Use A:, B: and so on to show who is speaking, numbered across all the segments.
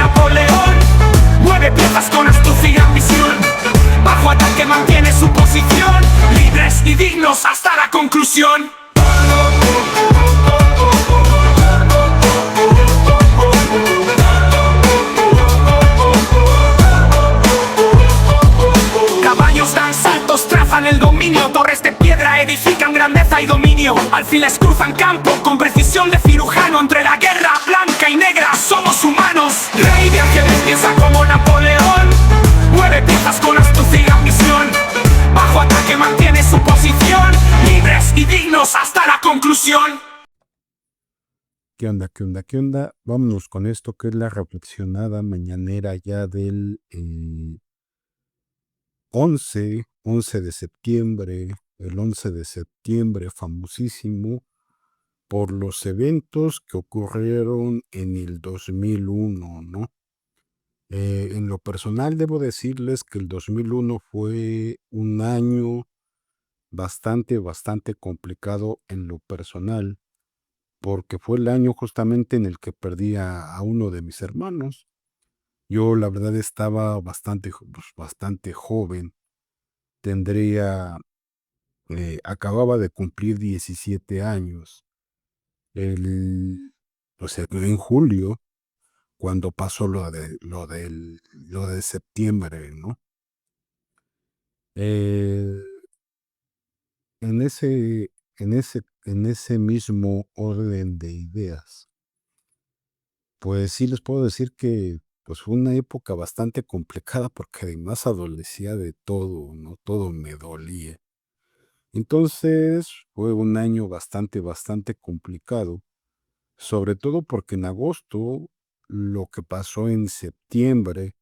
A: Napoleón. Mueve piezas con astucia y ambición. Bajo ataque mantiene su posición. Libres y dignos hasta la conclusión. Caballos dan saltos, trazan el dominio. Torres de piedra edifican grandeza y dominio. Alfiles cruzan campo con precisión de cirujano. Entre la guerra blanca y negra somos humanos. Rey de ángeles piensa como Napoleón. Mueve piezas con astucia y ambición. Bajo ataque mantiene su posición. Libres y dignos hasta la conclusión.
B: ¿Qué onda, qué onda, qué onda? Vámonos con esto que es la reflexionada mañanera ya del 11 de septiembre, el 11 de septiembre famosísimo por los eventos que ocurrieron en el 2001, ¿no? En lo personal debo decirles que el 2001 fue un año bastante complicado en lo personal, porque fue el año justamente en el que perdí a uno de mis hermanos. Yo la verdad estaba bastante joven, acababa de cumplir 17 años, o sea, en julio, cuando pasó lo de septiembre, ¿no? Eh, en ese, en ese mismo orden de ideas, pues sí les puedo decir que pues fue una época bastante complicada porque además adolecía de todo, ¿no? Todo me dolía. Entonces fue un año bastante complicado, sobre todo porque en agosto, lo que pasó en septiembre,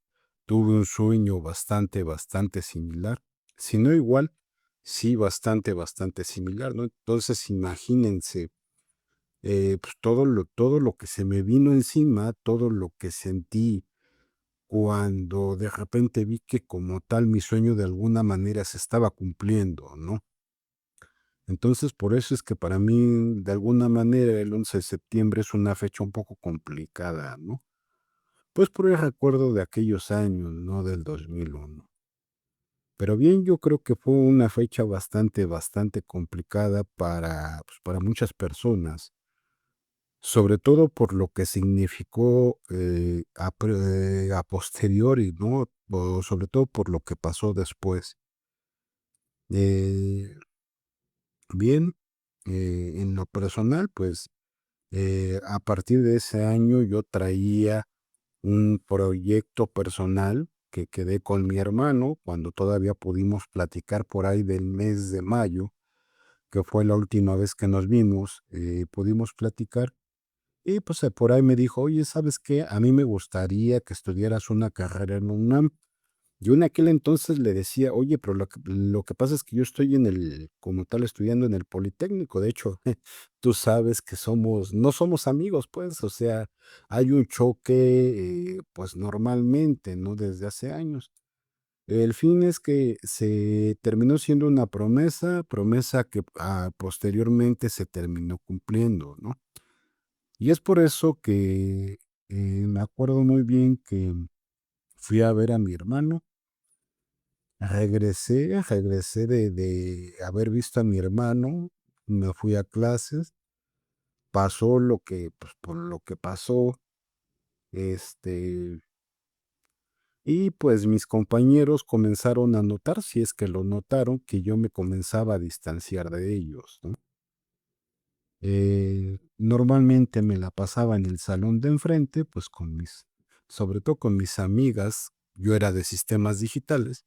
B: tuve un sueño bastante similar, si no igual, sí bastante similar, ¿no? Entonces imagínense, pues todo lo que se me vino encima, todo lo que sentí cuando de repente vi que como tal mi sueño de alguna manera se estaba cumpliendo, ¿no? Entonces, por eso es que para mí, de alguna manera, el 11 de septiembre es una fecha un poco complicada, ¿no? Pues por el recuerdo de aquellos años, ¿no? Del 2001. Pero bien, yo creo que fue una fecha bastante complicada pues, para muchas personas, sobre todo por lo que significó a posteriori, ¿no? O sobre todo por lo que pasó después. Eh, bien, en lo personal, pues a partir de ese año yo traía un proyecto personal que quedé con mi hermano cuando todavía pudimos platicar por ahí del mes de mayo, que fue la última vez que nos vimos, pudimos platicar y pues por ahí me dijo, oye, ¿sabes qué? A mí me gustaría que estudiaras una carrera en UNAM. Yo en aquel entonces le decía, oye, pero lo que pasa es que yo estoy como tal, estudiando en el Politécnico. De hecho, tú sabes que no somos amigos, pues, o sea, hay un choque, pues normalmente, ¿no? Desde hace años. El fin es que se terminó siendo una promesa que posteriormente se terminó cumpliendo, ¿no? Y es por eso que me acuerdo muy bien que fui a ver a mi hermano. Regresé de haber visto a mi hermano, me fui a clases, pasó pues, por lo que pasó, este, y pues mis compañeros comenzaron a notar, si es que lo notaron, que yo me comenzaba a distanciar de ellos, ¿no? Normalmente me la pasaba en el salón de enfrente, pues sobre todo con mis amigas, yo era de sistemas digitales,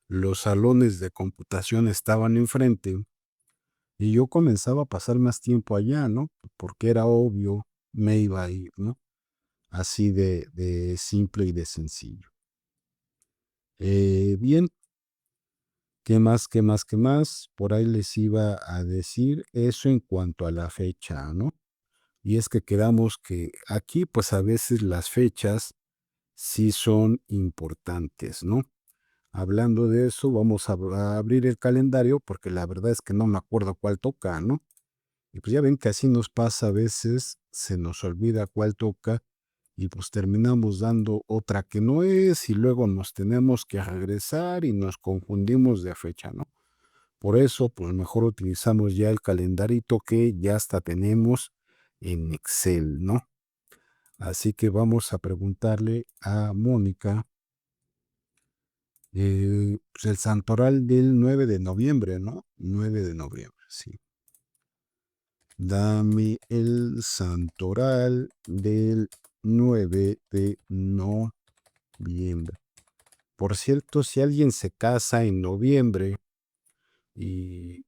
B: los salones de computación estaban enfrente. Y yo comenzaba a pasar más tiempo allá, ¿no? Porque era obvio, me iba a ir, ¿no? Así de simple y de sencillo. Bien, qué más? Por ahí les iba a decir eso en cuanto a la fecha, ¿no? Y es que quedamos que aquí, pues a veces las fechas sí son importantes, ¿no? Hablando de eso, vamos a abrir el calendario porque la verdad es que no me acuerdo cuál toca, ¿no? Y pues ya ven que así nos pasa a veces, se nos olvida cuál toca y pues terminamos dando otra que no es y luego nos tenemos que regresar y nos confundimos de fecha, ¿no? Por eso, pues mejor utilizamos ya el calendarito que ya hasta tenemos en Excel, ¿no? Así que vamos a preguntarle a Mónica, pues el santoral del 9 de noviembre, ¿no? 9 de noviembre, sí. Dame el santoral del 9 de noviembre. Por cierto, si alguien se casa en noviembre y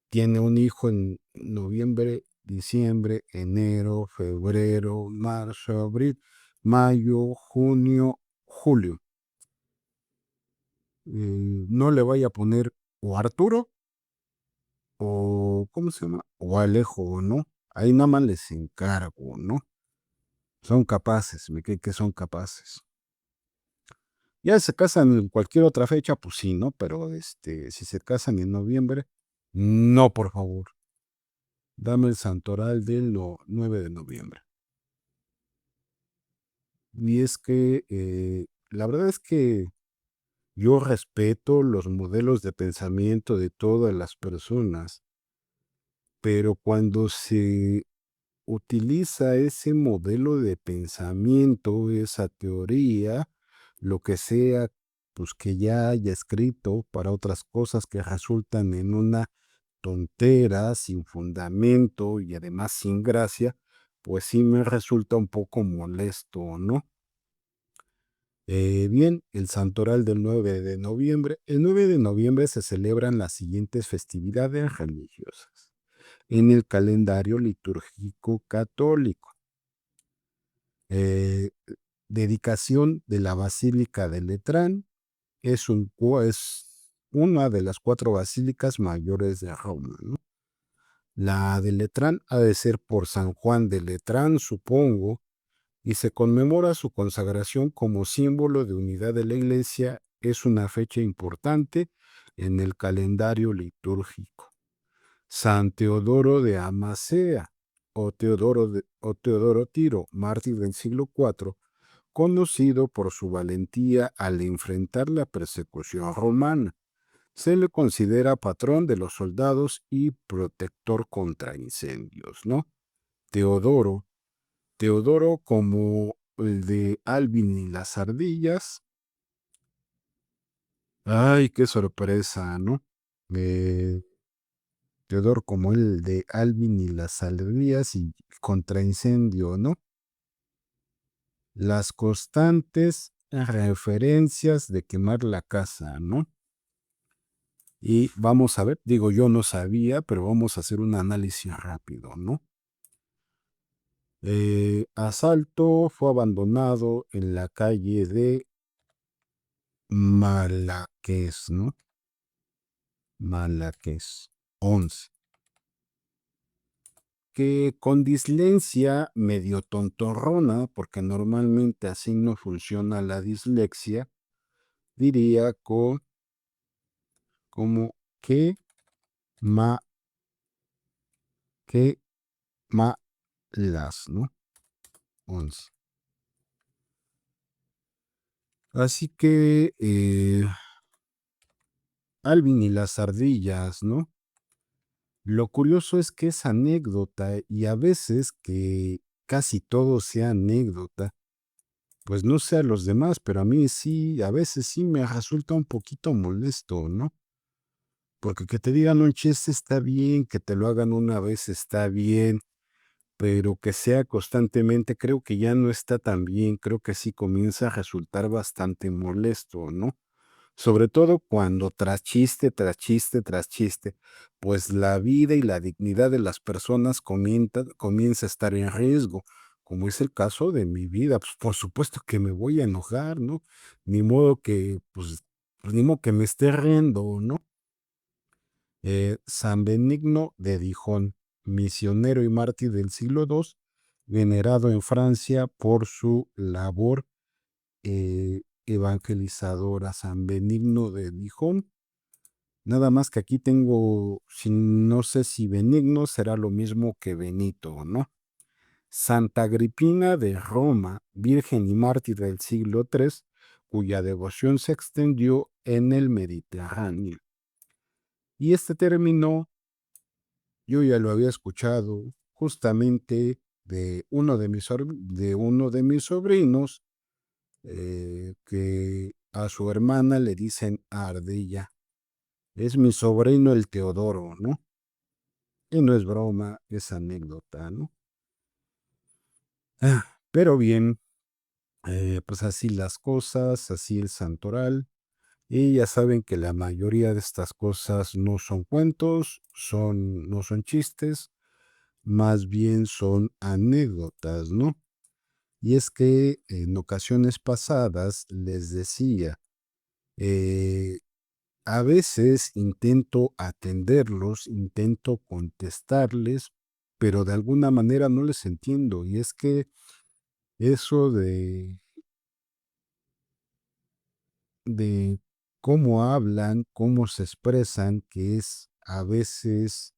B: tiene un hijo en noviembre, diciembre, enero, febrero, marzo, abril, mayo, junio, julio, no le vaya a poner o Arturo o, ¿cómo se llama? O Alejo, ¿no? Ahí nada más les encargo, ¿no? Son capaces, me creen que son capaces. Ya se casan en cualquier otra fecha, pues sí, ¿no? Pero si se casan en noviembre, no, por favor. Dame el santoral del 9 de noviembre. Y es que la verdad es que yo respeto los modelos de pensamiento de todas las personas, pero cuando se utiliza ese modelo de pensamiento, esa teoría, lo que sea, pues que ya haya escrito para otras cosas que resultan en una tontera, sin fundamento y además sin gracia, pues sí me resulta un poco molesto, ¿no? Bien, el santoral del 9 de noviembre. El 9 de noviembre se celebran las siguientes festividades religiosas en el calendario litúrgico católico. Eh, Dedicación de la Basílica de Letrán. Es una de las 4 basílicas mayores de Roma, ¿no? La de Letrán ha de ser por San Juan de Letrán, supongo, y se conmemora su consagración como símbolo de unidad de la Iglesia. Es una fecha importante en el calendario litúrgico. San Teodoro de Amasea o Teodoro Tiro, mártir del siglo IV, conocido por su valentía al enfrentar la persecución romana. Se le considera patrón de los soldados y protector contra incendios, ¿no? Teodoro, Teodoro como el de Alvin y las ardillas. Ay, qué sorpresa, ¿no? Teodoro como el de Alvin y las ardillas y contra incendio, ¿no? Las constantes referencias de quemar la casa, ¿no? Y vamos a ver, digo, yo no sabía, pero vamos a hacer un análisis rápido, ¿no? Asalto fue abandonado en la calle de Malaqués, ¿no? Malaqués 11. Que con dislexia medio tontorrona, porque normalmente así no funciona la dislexia, diría como que ma, que malas, ¿no? 11. Así que Alvin y las ardillas, ¿no? Lo curioso es que es anécdota y a veces que casi todo sea anécdota, pues no sé a los demás, pero a mí sí, a veces sí me resulta un poquito molesto, ¿no? Porque que te digan un chiste está bien, que te lo hagan una vez está bien, pero que sea constantemente, creo que ya no está tan bien, creo que sí comienza a resultar bastante molesto, ¿no? Sobre todo cuando tras chiste, tras chiste, tras chiste, pues la vida y la dignidad de las personas comienza a estar en riesgo, como es el caso de mi vida. Pues por supuesto que me voy a enojar, ¿no? Ni modo que, pues, ni modo que me esté riendo, ¿no? San Benigno de Dijon, misionero y mártir del siglo II, venerado en Francia por su labor evangelizadora. San Benigno de Dijon. Nada más que aquí tengo, no sé si Benigno será lo mismo que Benito, ¿no? Santa Agripina de Roma, virgen y mártir del siglo III, cuya devoción se extendió en el Mediterráneo. Y este término yo ya lo había escuchado justamente de uno de mis sobrinos, que a su hermana le dicen Ardilla. Es mi sobrino el Teodoro, ¿no? Y no es broma, es anécdota, ¿no? Pero bien, pues así las cosas, así el santoral. Y ya saben que la mayoría de estas cosas no son cuentos, no son chistes, más bien son anécdotas, ¿no? Y es que en ocasiones pasadas les decía, eh, a veces intento atenderlos, intento contestarles, pero de alguna manera no les entiendo. Y es que eso de cómo hablan, cómo se expresan, que es a veces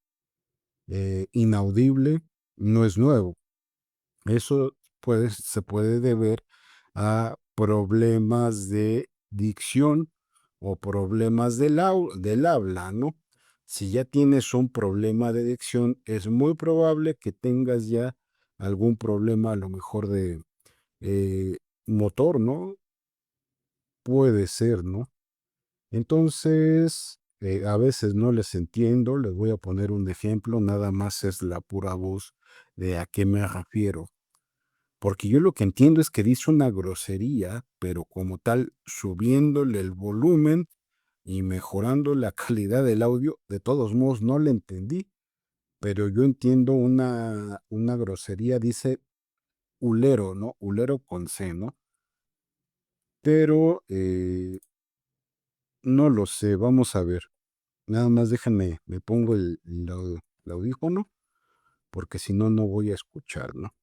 B: inaudible, no es nuevo. Eso se puede deber a problemas de dicción o problemas del habla, ¿no? Si ya tienes un problema de dicción, es muy probable que tengas ya algún problema, a lo mejor de eh, motor, ¿no? Puede ser, ¿no? Entonces, a veces no les entiendo, les voy a poner un ejemplo, nada más es la pura voz de a qué me refiero. Porque yo lo que entiendo es que dice una grosería, pero como tal, subiéndole el volumen y mejorando la calidad del audio, de todos modos no le entendí, pero yo entiendo una grosería, dice ulero, ¿no? Ulero con C, ¿no? Pero no lo sé, vamos a ver. Nada más déjenme, me pongo el audífono, porque si no, no voy a escuchar, ¿no?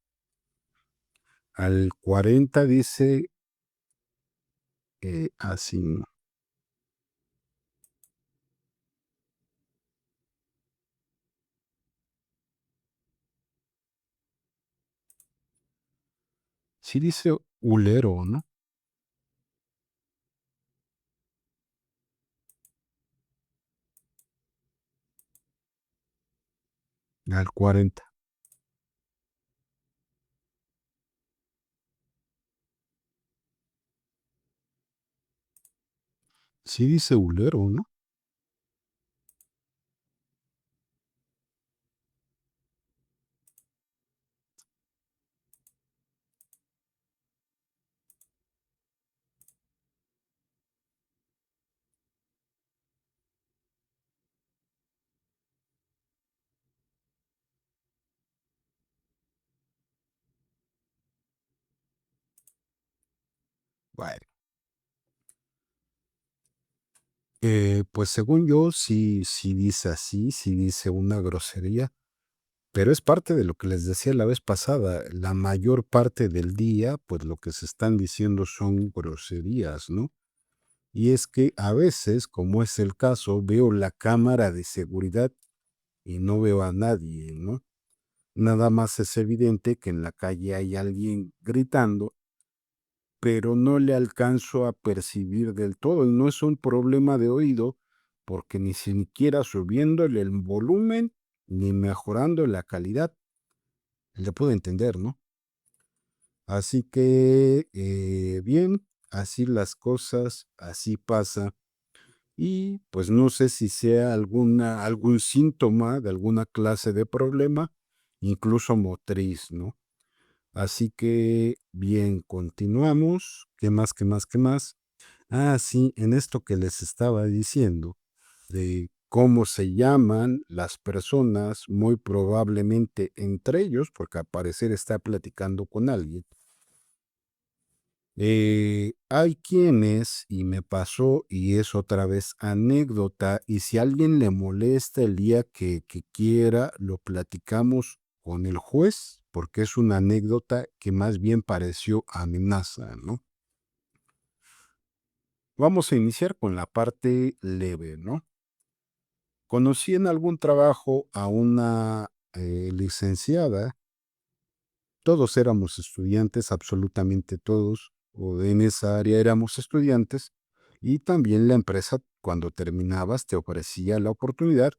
B: Al 40 dice así, ¿no? Sí dice ulero, ¿no? Al 40. Sí dice ulero, ¿no? Bueno, pues según yo, sí dice así, sí dice una grosería, pero es parte de lo que les decía la vez pasada. La mayor parte del día, pues lo que se están diciendo son groserías, ¿no? Y es que a veces, como es el caso, veo la cámara de seguridad y no veo a nadie, ¿no? Nada más es evidente que en la calle hay alguien gritando, pero no le alcanzo a percibir del todo. Y no es un problema de oído, porque ni siquiera subiéndole el volumen ni mejorando la calidad, le puedo entender, ¿no? Así que, bien, así las cosas, así pasa. Y pues no sé si sea algún síntoma de alguna clase de problema, incluso motriz, ¿no? Así que, bien, continuamos. ¿Qué más, qué más, qué más? Ah, sí, en esto que les estaba diciendo, de cómo se llaman las personas, muy probablemente entre ellos, porque al parecer está platicando con alguien. Hay quienes, y me pasó, y es otra vez anécdota, y si a alguien le molesta el día que quiera, lo platicamos con el juez, porque es una anécdota que más bien pareció amenaza, ¿no? Vamos a iniciar con la parte leve, ¿no? Conocí en algún trabajo a una licenciada todos éramos estudiantes, absolutamente todos, o en esa área éramos estudiantes, y también la empresa, cuando terminabas, te ofrecía la oportunidad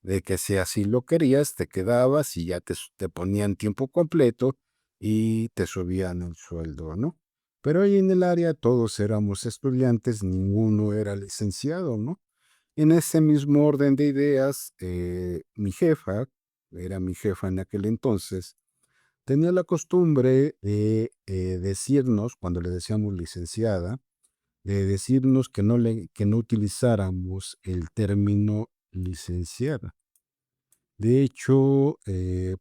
B: de que si así lo querías, te quedabas y ya te ponían tiempo completo y te subían el sueldo, ¿no? Pero ahí en el área todos éramos estudiantes, ninguno era licenciado, ¿no? En ese mismo orden de ideas, mi jefa, era mi jefa en aquel entonces, tenía la costumbre de decirnos, cuando le decíamos licenciada, de decirnos que no utilizáramos el término licenciada. De hecho,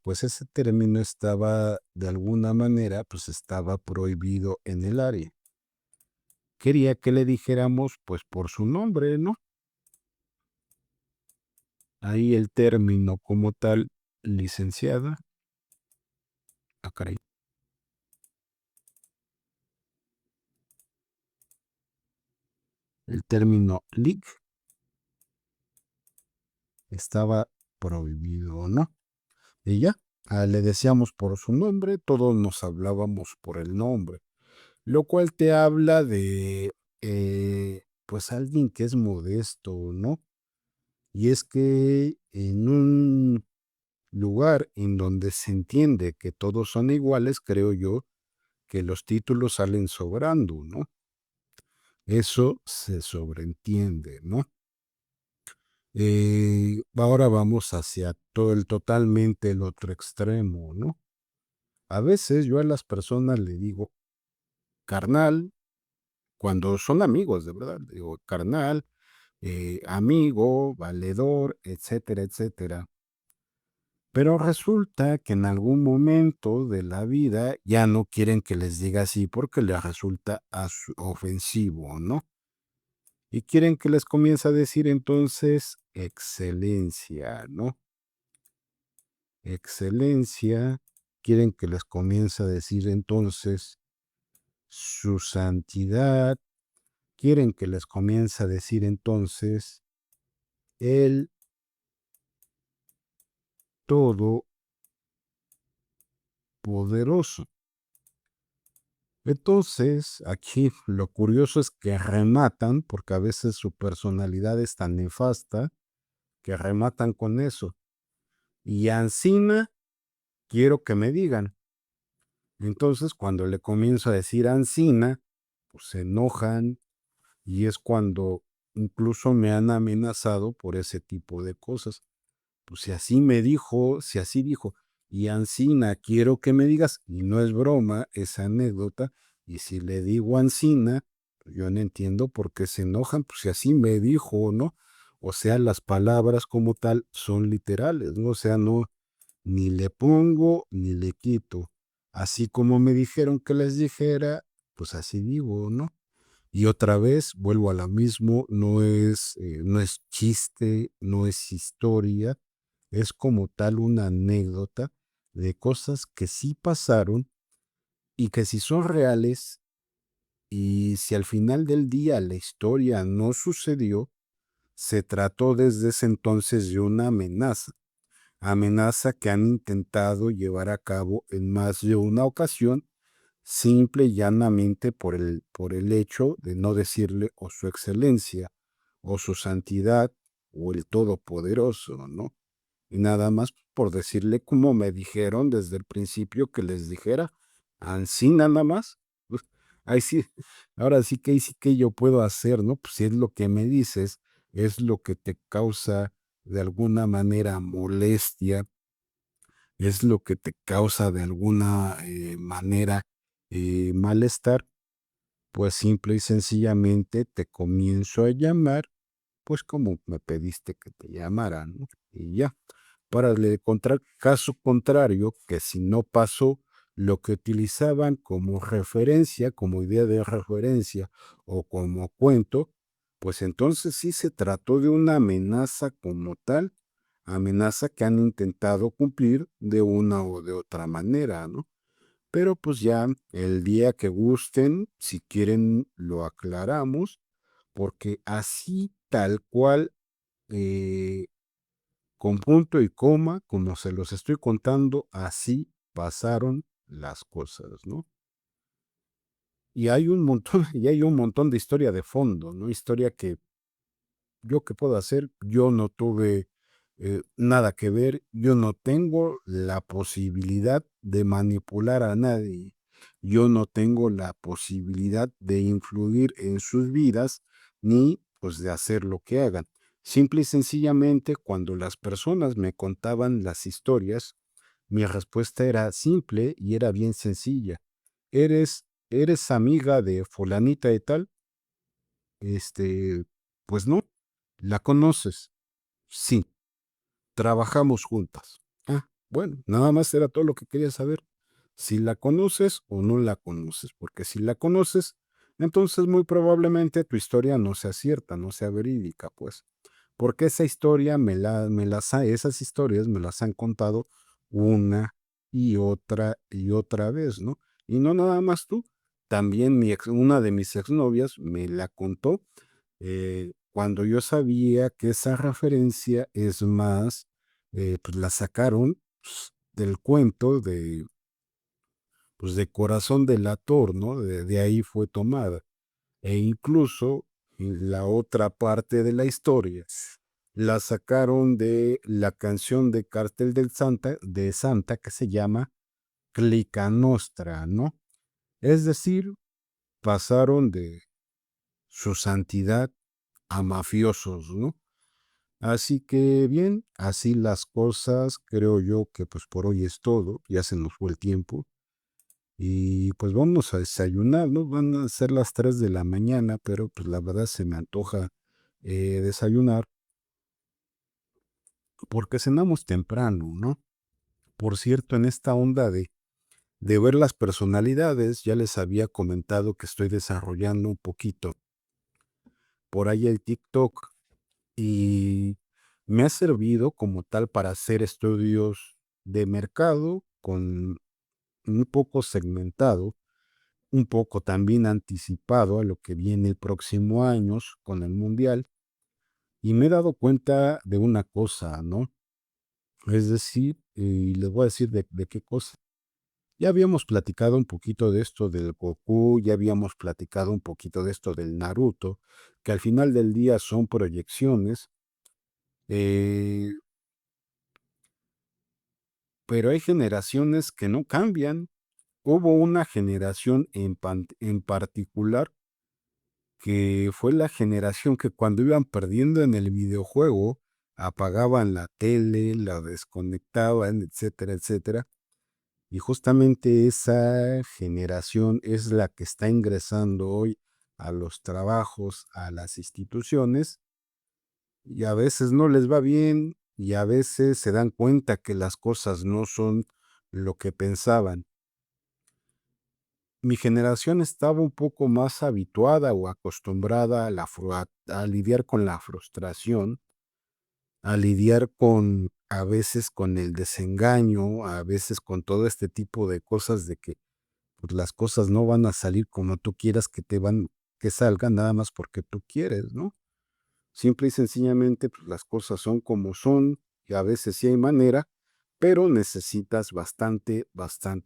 B: pues ese término estaba, de alguna manera, pues estaba prohibido en el área. Quería que le dijéramos, pues por su nombre, ¿no? Ahí el término como tal, licenciada. Ah, caray. El término lic estaba prohibido, ¿no? Y ya, le decíamos por su nombre, todos nos hablábamos por el nombre, lo cual te habla de, pues, alguien que es modesto, ¿no? Y es que en un lugar en donde se entiende que todos son iguales, creo yo que los títulos salen sobrando, ¿no? Eso se sobreentiende, ¿no? Ahora vamos hacia todo el totalmente el otro extremo, ¿no? A veces yo a las personas le digo carnal, cuando son amigos, de verdad, le digo carnal, amigo, valedor, etcétera, etcétera. Pero resulta que en algún momento de la vida ya no quieren que les diga así porque les resulta ofensivo, ¿no? Y quieren que les comience a decir entonces excelencia, ¿no? Excelencia, quieren que les comience a decir entonces su santidad, quieren que les comience a decir entonces el todopoderoso. Entonces, aquí lo curioso es que rematan, porque a veces su personalidad es tan nefasta, que rematan con eso. Y Ancina, quiero que me digan. Entonces, cuando le comienzo a decir Ancina, pues se enojan y es cuando incluso me han amenazado por ese tipo de cosas. Pues si así me dijo, si así dijo, y Ancina, quiero que me digas, y no es broma esa anécdota, y si le digo Ancina, yo no entiendo por qué se enojan, pues si así me dijo, ¿no? O sea, las palabras como tal son literales, ¿no? O sea, no, ni le pongo ni le quito. Así como me dijeron que les dijera, pues así digo, ¿no? Y otra vez vuelvo a lo mismo, no es chiste, no es historia, es como tal una anécdota de cosas que sí pasaron y que si son reales y si al final del día la historia no sucedió, se trató desde ese entonces de una amenaza, amenaza que han intentado llevar a cabo en más de una ocasión, simple y llanamente por el hecho de no decirle o su excelencia o su santidad o el todopoderoso, ¿no? Y nada más por decirle como me dijeron desde el principio que les dijera, así nada más. Pues, ahí sí, ahora sí que ahí sí que yo puedo hacer, ¿no? Pues si es lo que me dices, es lo que te causa de alguna manera molestia, es lo que te causa de alguna manera malestar, pues simple y sencillamente te comienzo a llamar, pues como me pediste que te llamara, ¿no? Y ya. Para el caso contrario, que si no pasó lo que utilizaban como referencia, como idea de referencia o como cuento, pues entonces sí se trató de una amenaza como tal, amenaza que han intentado cumplir de una o de otra manera, ¿no? Pero pues ya el día que gusten, si quieren, lo aclaramos, porque así tal cual eh, con punto y coma, como se los estoy contando, así pasaron las cosas, ¿no? Y hay un montón, y hay un montón de historia de fondo, ¿no? Historia que yo qué puedo hacer, yo no tuve nada que ver, yo no tengo la posibilidad de manipular a nadie, yo no tengo la posibilidad de influir en sus vidas ni pues de hacer lo que hagan. Simple y sencillamente, cuando las personas me contaban las historias, mi respuesta era simple y era bien sencilla. ¿Eres amiga de fulanita y tal? Este, pues no. ¿La conoces? Sí. Trabajamos juntas. Ah, bueno, nada más era todo lo que quería saber. Si la conoces o no la conoces, porque si la conoces, entonces muy probablemente tu historia no sea cierta, no sea verídica, pues. Porque esa historia esas historias me las han contado una y otra vez, ¿no? Y no nada más tú, también una de mis exnovias me la contó cuando yo sabía que esa referencia es más, pues la sacaron pues, del cuento pues de Corazón del Ator, ¿no? De ahí fue tomada. E incluso la otra parte de la historia la sacaron de la canción de Cartel de Santa que se llama Clica Nostra, ¿no? Es decir, pasaron de su santidad a mafiosos, ¿no? Así que bien, así las cosas, creo yo que pues por hoy es todo, ya se nos fue el tiempo y pues vamos a desayunar, ¿no? Van a ser las 3 de la mañana, pero pues la verdad se me antoja desayunar porque cenamos temprano, ¿no? Por cierto, en esta onda de ver las personalidades, ya les había comentado que estoy desarrollando un poquito por ahí el TikTok y me ha servido como tal para hacer estudios de mercado con un poco segmentado, un poco también anticipado a lo que viene el próximo año con el mundial y me he dado cuenta de una cosa, ¿no? Es decir, y les voy a decir de qué cosa. Ya habíamos platicado un poquito de esto del Goku, ya habíamos platicado un poquito de esto del Naruto, que al final del día son proyecciones, eh, pero hay generaciones que no cambian. Hubo una generación en particular que fue la generación que cuando iban perdiendo en el videojuego, apagaban la tele, la desconectaban, etcétera, etcétera. Y justamente esa generación es la que está ingresando hoy a los trabajos, a las instituciones, y a veces no les va bien, y a veces se dan cuenta que las cosas no son lo que pensaban. Mi generación estaba un poco más habituada o acostumbrada a lidiar con la frustración, a lidiar con a veces con el desengaño, a veces con todo este tipo de cosas de que pues, las cosas no van a salir como tú quieras que salgan nada más porque tú quieres, ¿no? Simple y sencillamente, pues las cosas son como son y a veces sí hay manera, pero necesitas bastante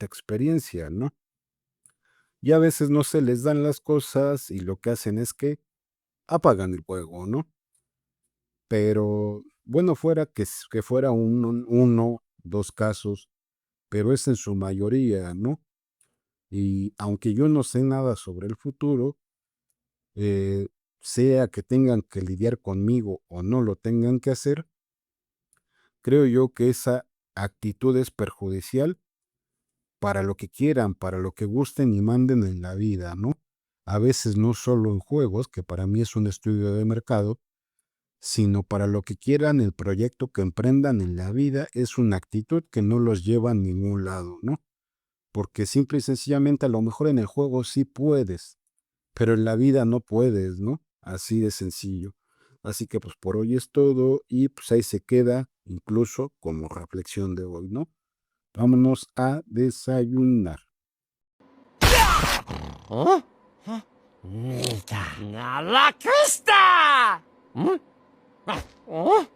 B: experiencia, ¿no? Y a veces no se les dan las cosas y lo que hacen es que apagan el juego, ¿no? Pero bueno, fuera que fuera uno, dos casos, pero es en su mayoría, ¿no? Y aunque yo no sé nada sobre el futuro, eh, sea que tengan que lidiar conmigo o no lo tengan que hacer, creo yo que esa actitud es perjudicial para lo que quieran, para lo que gusten y manden en la vida, ¿no? A veces no solo en juegos, que para mí es un estudio de mercado, sino para lo que quieran, el proyecto que emprendan en la vida es una actitud que no los lleva a ningún lado, ¿no? Porque simple y sencillamente a lo mejor en el juego sí puedes, pero en la vida no puedes, ¿no? Así de sencillo. Así que pues por hoy es todo y pues ahí se queda incluso como reflexión de hoy, ¿no? Vámonos a desayunar.
C: ¿Oh? ¡A la cresta! ¿Oh?